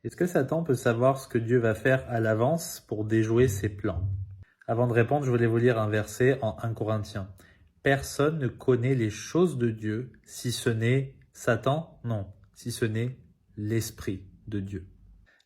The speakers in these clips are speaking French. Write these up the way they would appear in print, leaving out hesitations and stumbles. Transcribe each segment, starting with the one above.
Est-ce que Satan peut savoir ce que Dieu va faire à l'avance pour déjouer ses plans? Avant de répondre, je voulais vous lire un verset en 1 Corinthiens. Personne ne connaît les choses de Dieu si ce n'est Satan, non, si ce n'est l'Esprit de Dieu.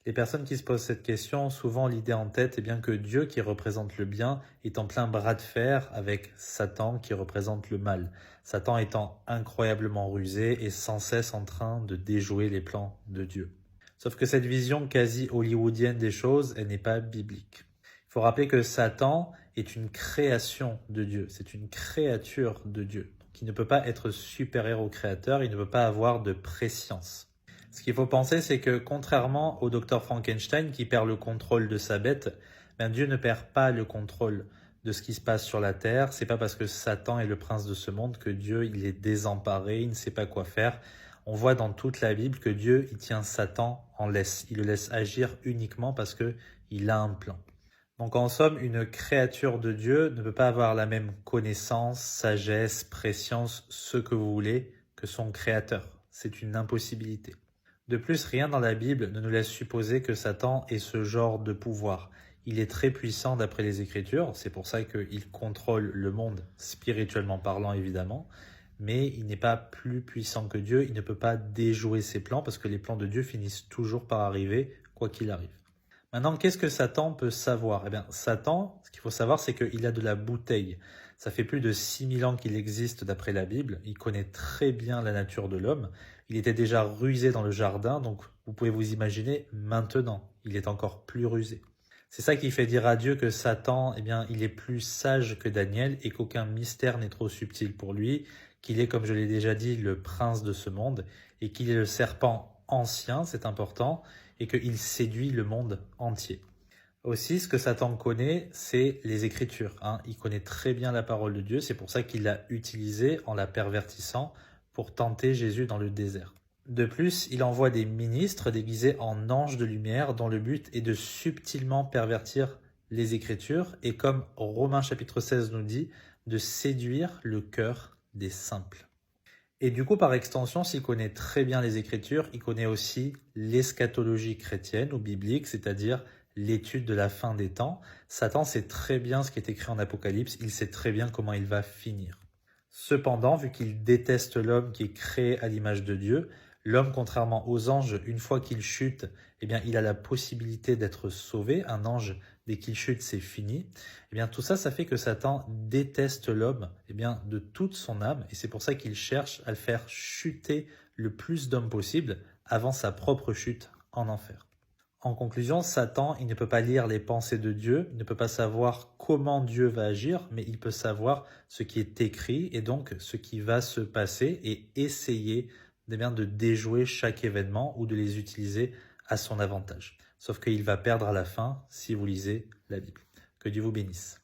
Les personnes qui se posent cette question ont souvent l'idée en tête bien que Dieu, qui représente le bien, est en plein bras de fer avec Satan, qui représente le mal. Satan étant incroyablement rusé et sans cesse en train de déjouer les plans de Dieu. Sauf que cette vision quasi hollywoodienne des choses, elle n'est pas biblique. Il faut rappeler que Satan est une création de Dieu, c'est une créature de Dieu, qui ne peut pas être supérieur au Créateur, il ne peut pas avoir de préscience. Ce qu'il faut penser, c'est que contrairement au docteur Frankenstein qui perd le contrôle de sa bête, Dieu ne perd pas le contrôle de ce qui se passe sur la terre. C'est pas parce que Satan est le prince de ce monde que Dieu il est désemparé, il ne sait pas quoi faire. On voit dans toute la Bible que Dieu il tient Satan en laisse. Il le laisse agir uniquement parce que il a un plan. Donc en somme, une créature de Dieu ne peut pas avoir la même connaissance, sagesse, préscience, ce que vous voulez, que son créateur. C'est une impossibilité. De plus, rien dans la Bible ne nous laisse supposer que Satan ait ce genre de pouvoir. Il est très puissant d'après les Écritures, c'est pour ça qu'il contrôle le monde, spirituellement parlant évidemment, mais il n'est pas plus puissant que Dieu, il ne peut pas déjouer ses plans parce que les plans de Dieu finissent toujours par arriver, quoi qu'il arrive. Maintenant, qu'est-ce que Satan peut savoir? Satan, ce qu'il faut savoir, c'est qu'il a de la bouteille. Ça fait plus de 6000 ans qu'il existe d'après la Bible. Il connaît très bien la nature de l'homme. Il était déjà rusé dans le jardin, donc vous pouvez vous imaginer maintenant, il est encore plus rusé. C'est ça qui fait dire à Dieu que Satan, il est plus sage que Daniel et qu'aucun mystère n'est trop subtil pour lui, qu'il est, comme je l'ai déjà dit, le prince de ce monde et qu'il est le serpent ancien, c'est important, et qu'il séduit le monde entier. Aussi, ce que Satan connaît, c'est les Écritures. Il connaît très bien la parole de Dieu, c'est pour ça qu'il l'a utilisée en la pervertissant pour tenter Jésus dans le désert. De plus, il envoie des ministres déguisés en anges de lumière dont le but est de subtilement pervertir les Écritures et, comme Romains chapitre 16 nous dit, de séduire le cœur des simples. Et du coup, par extension, s'il connaît très bien les Écritures, il connaît aussi l'eschatologie chrétienne ou biblique, c'est-à-dire l'étude de la fin des temps. Satan sait très bien ce qui est écrit en Apocalypse, il sait très bien comment il va finir. Cependant, vu qu'il déteste l'homme qui est créé à l'image de Dieu, l'homme, contrairement aux anges, une fois qu'il chute, il a la possibilité d'être sauvé. Un ange, dès qu'il chute, c'est fini. Tout ça, ça fait que Satan déteste l'homme, de toute son âme, et c'est pour ça qu'il cherche à le faire chuter le plus d'hommes possible avant sa propre chute en enfer. En conclusion, Satan, il ne peut pas lire les pensées de Dieu, il ne peut pas savoir comment Dieu va agir, mais il peut savoir ce qui est écrit et donc ce qui va se passer et essayer de déjouer chaque événement ou de les utiliser à son avantage. Sauf qu'il va perdre à la fin si vous lisez la Bible. Que Dieu vous bénisse.